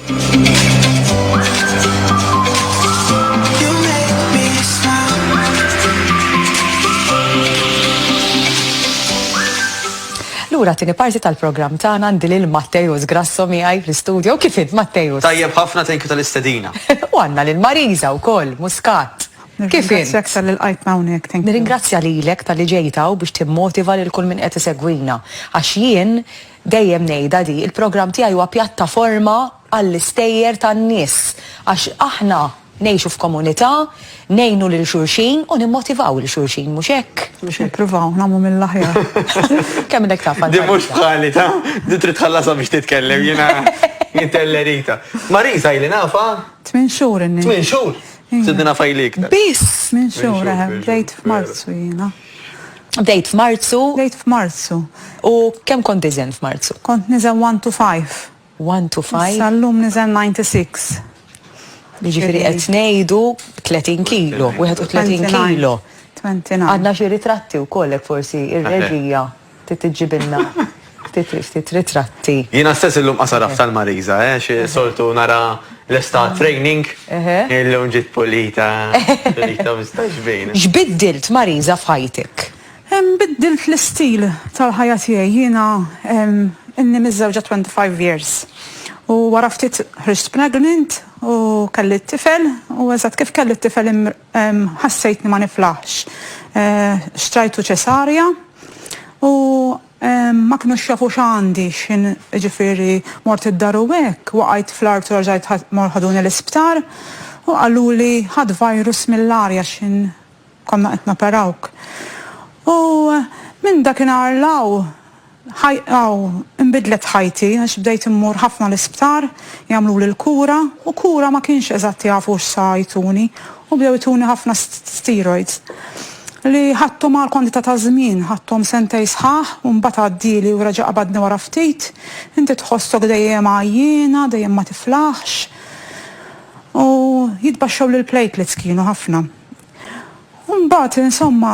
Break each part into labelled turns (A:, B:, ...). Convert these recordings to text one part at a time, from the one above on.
A: Lura tieni parti tal-programm tagħna għandi lil Mattejus Grasso miegħi fl-istudio. Kif int Mattejus?
B: Tajjeb ħafna thank you tal-istedina.
A: U għandna lil Marisa wkoll, Muscat. Kif int?
C: Nirringrazzjak tal-ilqajt hawnhekk, thank you.
A: Nirringrazzja lilek tal-li ġejtaw biex timmotiva lil kull min qed isegwina. Għax jien dejjem ngħidha di il-programm tiegħi huwa pjattaforma għall-istejjer tan-nies. Għax aħna ngħixu f'komunità, ngħinu lil xulxin u nimmotivaw lil xulxin, mhux hekk?
C: Nippruvaw nagħmlu mill-aħjar.
A: Kemm innek taf
B: Di mhux bħali ta' di trid tħallasha biex titkellem jiena jintellerita. Marisa ili nafa?
C: 8 xhur inni.
B: 8 xhur. Sidna fajlik.
A: Biss!
C: 8 xhur bdejt f'Marzu jiena.
A: Bdejt f'Marzu.
C: Bdejt f'Marzu.
A: U kemm kont diżen f'Marzu?
C: Kont niżel 1 to 5.
A: 1 to 5.
C: Sal-lum niżel 96.
A: Jiġifieri qed ngħidu 30 kilo, 31 kilo.
C: 29.
A: Għandna xi ritratti wkoll hekk forsi ir-reġija titġibilna ftit ritratti.
B: Jiena stess illum qasaraf tal-Marisa, xi soltu nara l-estat training, illum ġiet pulita mistax bejn.
A: X'biddilt Marisa f'ħajtek?
C: Biddilt l-istil tal-ħajja tiegħi. Jiena inni miżżewġa 25 years. U wara ftit ħriġt pregnant u kelli t-tifel u eżatt kif kelli t-tifel ħassejtni ma niflaħx. Xtrajtu ċesarja u ma kienu xjafu x'għandi xin ġifieri mort id-dar u hekk waqgħet fl-art u rġajt morħaduni l-isptar u qaluli ħadd virus mill-arja xin konna qed naperawk. U minn dakinhar law imbidlet ħajti, għax bdejt immur ħafna l-isptar, jagħmlu l-kura, u kura ma kienx eżatt jafu x'sa jtuni, u bdew jtuni ħafna steroids. Li ħadthom għal kwantità ta' żmien, ħadthom sentej sħaħ, u mbagħad għaddieli u raġa' qabadni wara ftit, inti tħossok dejjem għajjiena, dejjem ma tiflaħx. U jitbaxxew lil platelets kienu ħafna. U mbagħad insomma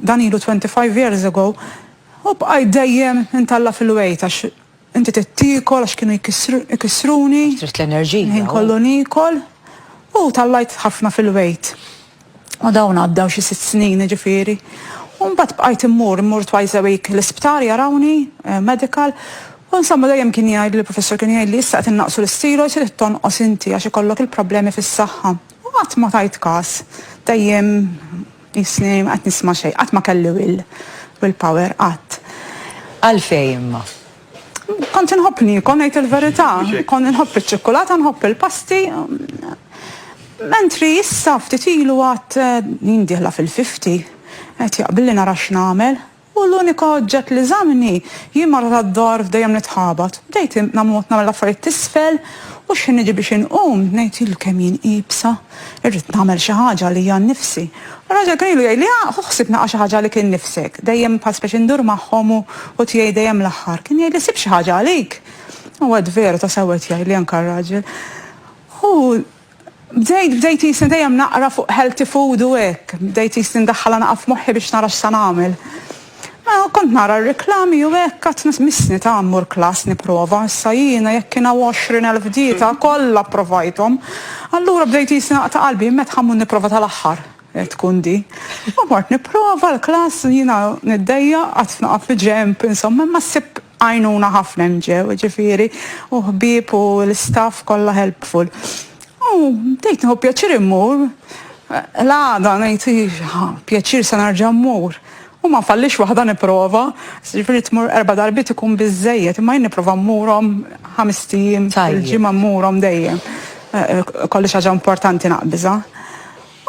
C: dan ilu 25 years ago, u bqajt dejjem intalla fil-wejt għax inti tittikol għax kienu jkissruni.
A: Trid l-enerġija.
C: Ħin kollu nikol u tallajt ħafna fil-wejt. U dawn għaddew xi 6 snin ġifieri. U mbagħad bqajt immur twice a week l-isptar jarawni, medical. U insomma dejjem kien jgħid il-professor kien jgħid li issa qed innaqsu l-steroids irid tonqos inti għax ikollok il-problemi fis-saħħa. U qatt ma tajt każ. Dejjem jisni qatt nisma' xejn, qatt ma kelli will-power qatt.
A: Għalfejn imma?
C: Kont inħobb nikol ngħid il-verità, kont inħobb iċ-ċokkolata, nħobb il-pasti. Mentri issa ftit ilu għad nindieħla fil-50 qed jaqbilli nara x'nagħmel. U l-unika oġġett li żamni jien marra tad-dar dejjem nitħabat. Bdejt nagħmel affarijiet tisfel u x'inniġi biex inqum ngħid ilu kemm jien qiebsa, irrid nagħmel xi ħaġa li hija nnifsi. Raġel kien ilu jgħid li ħoħsib naqa' xi ħaġa li kien nifsek. Dejjem bħal speċi ndur magħhom u tiegħi dejjem l-aħħar. Kien jgħid li sib xi ħaġa għalik. U għad veru ta' sewwet jgħid li anke raġel. U bdejt jisni dejjem naqra fuq healthy food u hekk. Bdejt jisni ndaħħala naqa' f'moħħi biex nara x'sa nagħmel. Kont nara r-reklami u hekk qatt misni ta' mmur klass nipprova. Issa jiena jekk kiena 20,000 dieta kollha provajthom. Allura bdejt jisni naqta' qalbi meta ħammur nipprova tal-aħħar. Tkun di. U mort nipprova l-klass jiena niddejja qatt naqa' fi ġemp insomma ma ssib għajnuna ħafna ġew ġifieri u ħbieb u l-istaff kollha helpful. U bdejt nieħu pjaċir immur. L-għada ngħid pjaċir se nerġa' mmur. U ma fallix waħda nipprova, ġifieri tmur 4 darbiet ikun biżżejjed, imma jien nipprova mmurhom 5 ijiem il-ġimgħa mmurhom dejjem. Kolli xi ħaġa importanti naqbiżha.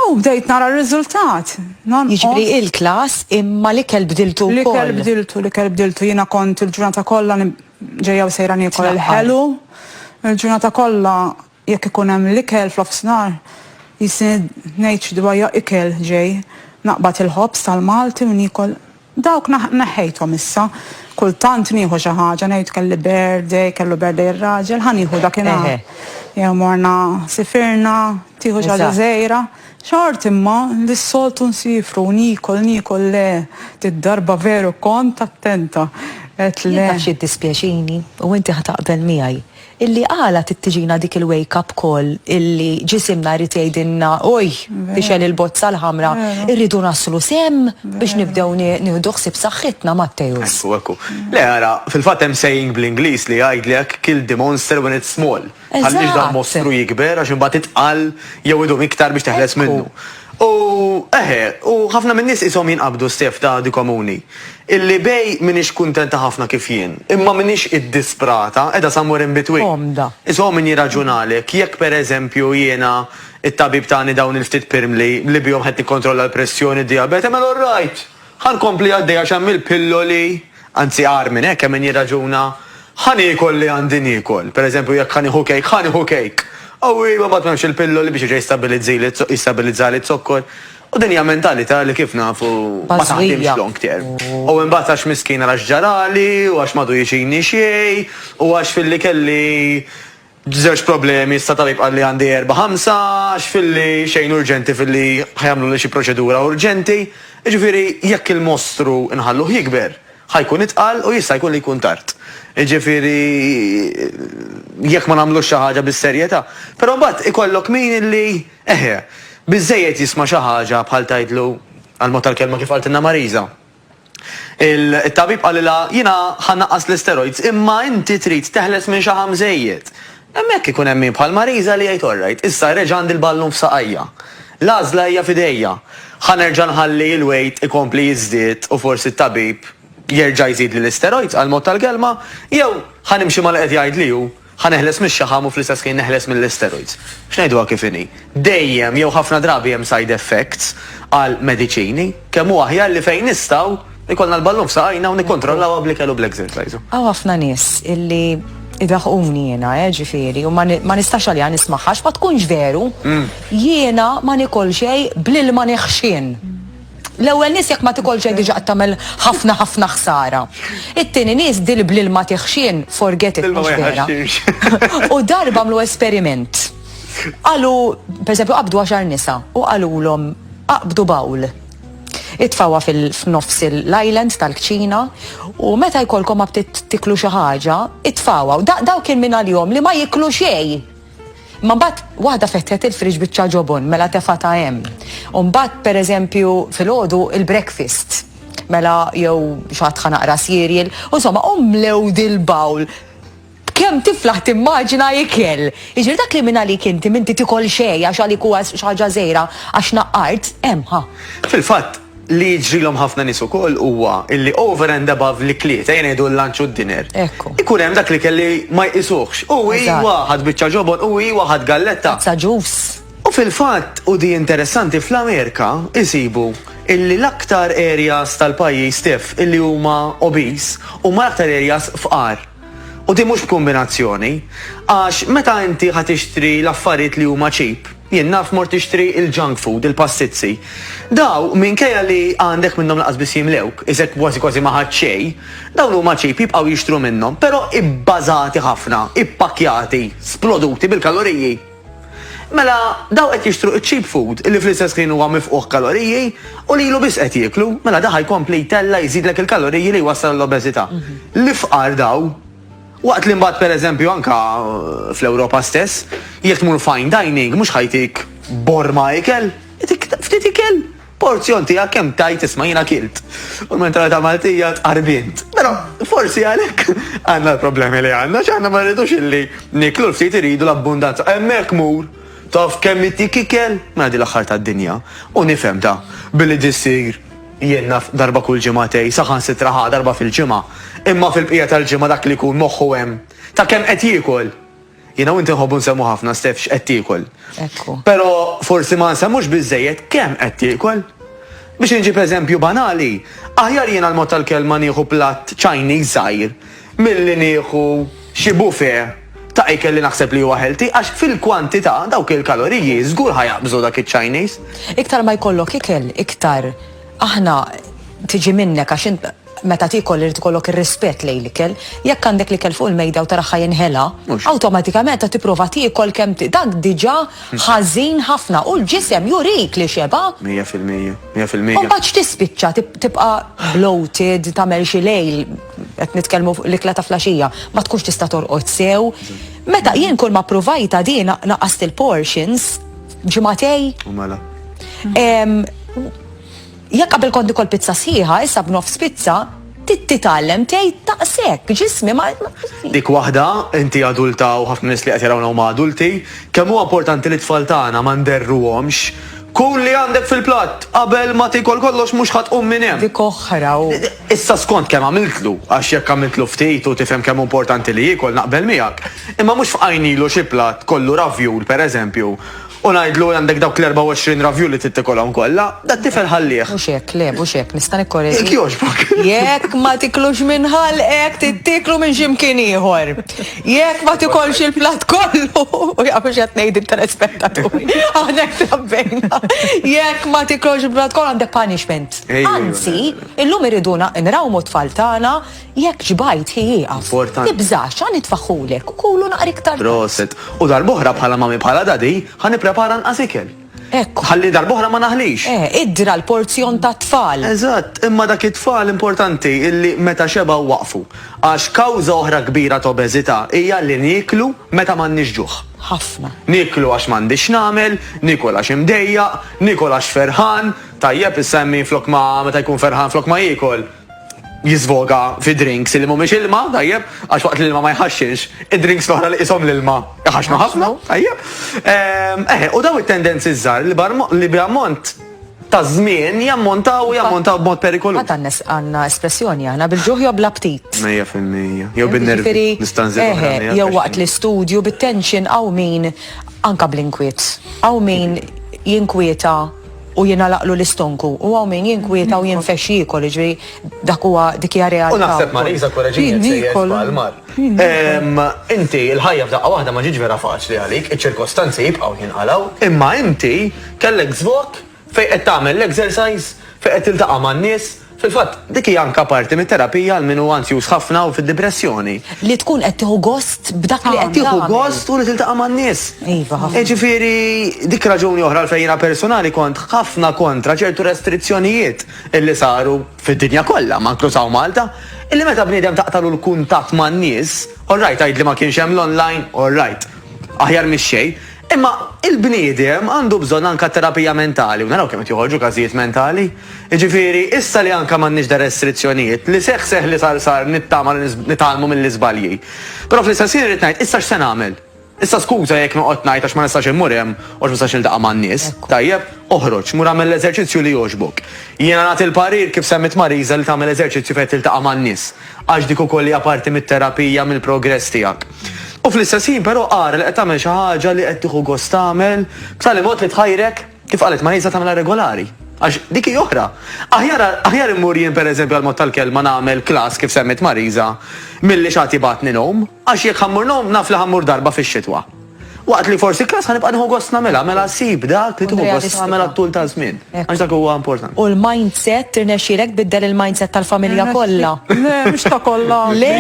C: U bdejt nara r-riżultat.
A: Jiġifieri il-klass imma l-ikel bdiltu wkoll.
C: L-ikel bdiltu. Jiena kont il-ġurnata kollha ġejja u sejra niekol il-ħelu. Il-ġurnata kollha jekk ikun hemm l-ikel fl-ofsinhar jisni ngħid dwajja ikel ġej. Naqbad il-ħobs tal-Malti u nikol. Dawk neħħejthom issa. Kultant nieħu xi ħaġa ngħid kellu birthday ir-raġel, ħanieħu dakinhar. Jew morna sifirna, tieħu xi ħaġa żgħira. Xort imma li s-soltu nsifru nikol le tid-darba veru kont attenta.
A: Jien xi dispjaċini u inti ħataqbel miegħi. illi għala tittiġina dik il-wake-up call illi ġisimna rrit jgħidilna oj, biex il-bozza l-ħamra, irridu naslu sem biex nibdew nieħdu ħsieb saħħitna Mattejus.
B: Ekku. Le ara, fil-fatt hemm saying bl-Ingliż li jgħidlek kill the monster when it's small. Ħallix dan mostru jikber għax imbagħad itqal jew idhom iktar biex teħles minnu. U ħafna minn nies ishom jinqabdu Stef ta' di komuni. Illi bej minix kuntenta ħafna kif jien, imma minix id-disprata, edha somewhere in between.
A: Omda.
B: Ishom min jirraġunalek, jekk pereżempju jiena it-tabib tagħni dawn il-ftit pirmli li bihom qed nikkontrolla l-pressjoni d-diabete, mela all right. Ħankompli għaddejja x'hemm il-pilloli, anzi għar minn hekk hemm min jirraġuna ħanikol li għandi nikol. Pereżempju jekk ħaniħu kejk. Ma bat memx il-pillo li biex jistabilizza li t-sokkor. U dinja mentalità li kif nafu ma taħdimx long term. U imbagħad għax miskina għax ġarali, u għax madu jiġini xej, u għax fil-li kelli żewġ problemi issa tabib għalli għandi 4-5, għax fil-li xejn urġenti fil-li ħajamlu li xi proċedura urġenti. Ġifieri jekk il-mostru nħalluh jikber, ħajkun itqal u jista' jkun li jkun tard. Ġifieri jekk ma nagħmlux xi ħaġa bis-serjetà. Però mbagħad ikollok min illi biżejjed jisma' xi ħaġa bħal tgħidlu għal-mod tal-kelma kif qaltilna Mariża. Il-tabib qalilha jiena ħannaqqas l-steroids imma inti trid teħles minn xi ħamżejjed. Hemmhekk ikun hemm min bħal Mariża li jgħid orrajt, issa reġa' għandi l-ballun f'saqajja. L-għażla hija f'idejja. Ħanerġa' nħalli l-weight ikompli jiżdied u forsi t-tabib jerġa' jżid li l-steroids għal-mod tal-kelma, jew ħanimxi mal qed jgħid li hu ħaneħles mix-xaħam u fl-istess kien neħles mill-steroids. X'ngħiduha kif inhi? Dejjem jew ħafna drabi hemm side effects għal mediċini kemm huwa aħjar li fejn nistgħu ikollna l-ballun f'saqajna u nikkontrollawha bl-ikel u bl-exercise.
A: Għaw ħafna nies illi idaħquni jiena, ġifieri, u ma nistax għalija nismaħħax ma tkunx veru, jiena ma nikol xejn bl-ilma neħxien. L-ewwel nies jekk ma tikol xejn diġà tagħmel ħafna ħsara. It-tieni nies dil bl-ilma teħxien forget it mhux vera. U darba għamlu esperiment. Qalu, pereżempju qabdu 10 nisa u qalulhom aqbdu bawl. Itfawha f'nofs l-island tal-kċina u meta jkollkom ma btit tiklu xi ħaġa, itfawha. Daw kien minn għalihom li ma jiklu xejn. Ma mbagħad waħda fetħet il-friġ biċċa ġobon mela tefata hemm. U mbagħad pereżempju filgħodu il-breakfast mela jew xi naqra cereal, u insomma omlew dil-bawl. Kemm tiflaħ timmaġina ikel. Jiġri dak li minn għalik inti minti tikol xejn għax għalik huwa xi ħaġa żgħira għax naqqart hemm ħa.
B: Fil-fatt li jġrilhom ħafna nies ukoll huwa illi over and above li kliet jgħin jgħidu l-lunch u d-dinner. Ikun hemm dak li kelli ma jqisuhx. U waħad biċċa ġobon, u waħad galletta.
A: Sa ġus.
B: U fil-fatt u di interessanti fl-Amerika isibu illi l-aktar areas tal-pajjiż Stef illi huma obese huma l-aktar areas fqar. U di mhux b'kombinazzjoni għax meta inti ħad tixtri l-affarijiet li huma cheap, jien naf mort tixtri il-junk food, il-passizzi. Daw minkejja li għandek minnhom laqas biss jimlewk, iżek kważi ma ħadd xejn, dawn huma cheap jibqgħu jixtru minnhom, però ibbażati ħafna, ippakjati, sploduti bil-kaloriji. Mela daw qed jixtru cheap food illi fl-istess ħin huwa mifquh kaloriji u lilu biss qed jieklu, mela daħ jkompli jtella jżidlek il-kaloriji li jwassal l-obeżità. L-ifqar daw waqt li mbagħad pereżempju anka fl-Ewropa stess, jekk tmur fine dining mhux ħajtik borma ikel, ftit ikel. Porzjon tiegħek kemm tajt isma' jiena kilt. U l-mentalità Maltija tqarbint. Però forsi għalhekk għandna l-problemi li għandna x'aħna ma rridux illi niklu ftit iridu l-abbundanza. Hemmhekk mur taf kemm ittik ikel mela di l-aħħar tad-dinja. U nifhem ta' billi dissir jien naf darba kull ġimgħatej saħan sitraħa darba fil-ġimgħa. Imma fil-bqija tal-ġimgħa dak li jkun moħħu hemm ta' kemm qed jiekol. Jiena u inti nħobbu nsemmu ħafna Stef x'qed tiekol. Però forsi ma nsemmux biżejjed kemm qed tiekol. Biex inġib eżempju banali, aħjar jiena l-mod tal-kelma nieħu platt Chinese żgħir milli nieħu xi buffet ta' ikel li naħseb li huwa healthy għax fil-kwantità dawk il-kaloriji żgur ħajaqbżu dak iċ-Chinese.
A: Iktar ma jkollok ikel, iktar aħna tiġi minnek għax meta tikol irid ikollok ir-rispett lejn l-ikel, jekk għandek l-ikel fuq il-mejda u taraħħa jinħela,
B: Mhux.
A: awtomatikament qed tipprova tiekol kemm dak diġà ħażin ħafna u l-ġisem jurik li xeba.
B: 100%.
A: U
B: 100%.
A: mbagħad tispiċċa tibqa' bloated, tagħmel xi lejl qed nitkellmu fuq l-ikla ta' flaxija, ma tkunx tista' torqod sew. Meta jien kull ma provajta din naqast il-portions ġimatej.
B: U mela.
A: Jekk qabel kont ikol pizza sħiħa, issa b'nofs pizza, titgħallem tgħid taqsek, ġismi ma.
B: Dik waħda, inti adulta u ħafna nies li qed jarawna huma adulti, kemm huwa importanti li tfal tagħna ma nderruhomx. Kun li għandek fil-platt, qabel ma tikol kollox mhux ħatqum minn hemm.
A: Dik oħra u.
B: Issa skont kemm għamiltlu, għax jekk għamiltlu ftit u tifhem kemm importanti li jiekol naqbel miegħek. Imma mhux f'qajnilu xi platt kollu ravjul pereżempju. U ngħidlu għandek dawk l-24 ravjul li tittikolhom kollha, da tifel ħallih.
A: Mhux hekk, le, mhux hekk, nista' nikkorreġi.
B: Jekk jogħġbok.
A: Jekk ma tiklux minn ħalqek, tittiklu minn x'imkien ieħor. Jekk ma tikolx il-platt kollu, u jaqgħu qed ngħid intelespettaturi. Hawnhekk trabbejna. Jekk ma tiklux il-platt kollu għandek punishment. Anzi, illum iriduna nrawmu tfal tagħna jekk ġbajt ħieqaf.
B: Importanti.
A: Tibżax ħan itfaħħulek u kulu naqra iktar.
B: Proset. U darb'oħra bħala mami bħala dadi, ħanipprepara nqas ikel.
A: Ekku.
B: Ħalli darb'oħra ma naħlix.
A: Idra l-porzjon ta' tfal.
B: Eżatt, imma dak it-tfal importanti illi meta xeba waqfu. Għax kawża oħra kbira ta' obeżità hija li nieklu meta m'għandniex ġuħ.
A: Ħafna.
B: Niklu għax m'għandix nagħmel, nikol għax imdejjaq, nikol għax ferħan, tajjeb issemmi flok ma meta jkun ferħan flok ma jiekol. Jizvoga fi drinks li mhumiex ilma, tajjeb, għax waqt l-ilma ma jħaxxix, id-drinks l-oħra li qishom l-ilma jaħaxnu ħafna, tajjeb. U daw it-tendenzi żgħar li b'ammont ta' żmien jammontaw b'mod perikolus.
A: Għad għandna espressjoni għana bil-ġuħ jew bl-aptit.
B: 100%. Jew bin-nervi.
A: Jew waqt l-istudju bit-tension għaw min anka bl-inkwiet. Għaw min jinkwieta u jinalaqlu l-istonku, u għaw min jinkwieta u jinfexxi jikol, ġri dik hija realtà.
B: U naħseb Marisa korreġini sejjer bħal-mar. Inti il-ħajja f'daqqa waħda ma ġiġ vera faċli għalik, iċ-ċirkostanzi jibqgħu jinqalgħu, imma inti kellek żvok fejn qed tagħmel l-exercise, fejn qed tiltaqa' man-nies. Fil-fatt, dik hija anke parti mit-terapija għal min huwa ansjuż ħafna u fid-depressjoni.
A: Li tkun qed tieħu gost b'dak li qed
B: Tieħu gost u li tiltaqa' man-nies.
A: Iva, ħafna.
B: Ġifieri dik raġuni oħra fejn jiena personali kont ħafna kontra ċertu restrizzjonijiet illi saru fid-dinja kollha, ma inklusaw Malta, illi meta bniedem taqtalu l-kuntatt man-nies, all right, għajd li ma kienx hemm l-online, all right, aħjar mix-xejn. Imma il-bniedem għandu bżonn anka terapija mentali, u naraw kemm qed joħorġu każijiet mentali. Jiġifieri issa li anka m'għandniex da restrizzjonijiet, li seħħ li sar nitalmu mill-iżbalji. Però fl-istess irid ngħid issa x'se nagħmel? Issa skuża jekk noqgħod ngħid għax ma nistax immur hemm u ma nistax niltaqa' man-nies. Tajjeb, oħroġ, mur għamel l-eżerċizzju li jogħġbok. Jiena nagħti l-parir kif semmit Marisa li tagħmel eżerċizzju fejn tiltaqa' man-nies. Għax dik ukoll hija parti mit-terapija mill-progress tiegħek. U fl-istessin però qara li qed tagħmel xi ħaġa li qed tieħu gost tagħmel, b'tali mod li tħajrek kif qalet Marisa tagħmilha regolari. Għax dik hija oħra. Aħjar immur jien pereżempju għal mod tal-kelma nagħmel klass kif semmit Marisa milli xagħti batni nom, għax jekk ħammur nom naf li ħammur darba fix-xitwa. Waqt li forsi klass ħanibqa' nieħu gost nagħmilha, mela ssib dak li tieħu gost tagħmilha tul ta' żmien. Għax dak huwa importanti.
A: U l-mindset tirnexxielek biddel il-mindset tal-familja kollha.
C: Le, mhux ta' kollha.
A: Le,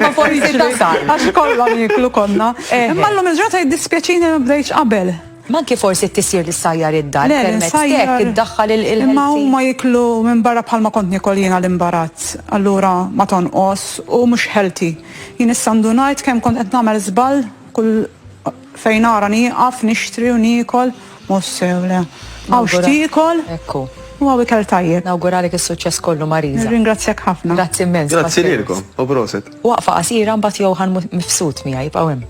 C: ma forsi tasal. Għax kollha niklu konna. Imma llum il-ġurnata jiddispjaċini ma bdejx qabel.
A: Manki forsi t-tissir li sajjar id-dar, permezz tek id-daħħal il-ħelsi.
C: Imma huma jiklu minn barra bħalma kont nikol jiena l-imbarazz. Allura ma tonqos u mhux healthy. Jien issa ndunajt kemm kont qed nagħmel żball kull fejn ara nieqaf nixtri u nikol mhux sew le. Għaw x'tikol.
A: Ekku.
C: U għaw ikel tajjeb.
A: Nawguralek is-suċċess kollu Marisa.
C: Ringrazzjak ħafna.
A: Grazzi immens.
B: Grazzi lilkom, u proset.
A: Waqfa qasira mbagħad jew ħan mifsut miegħi jibqgħu hemm.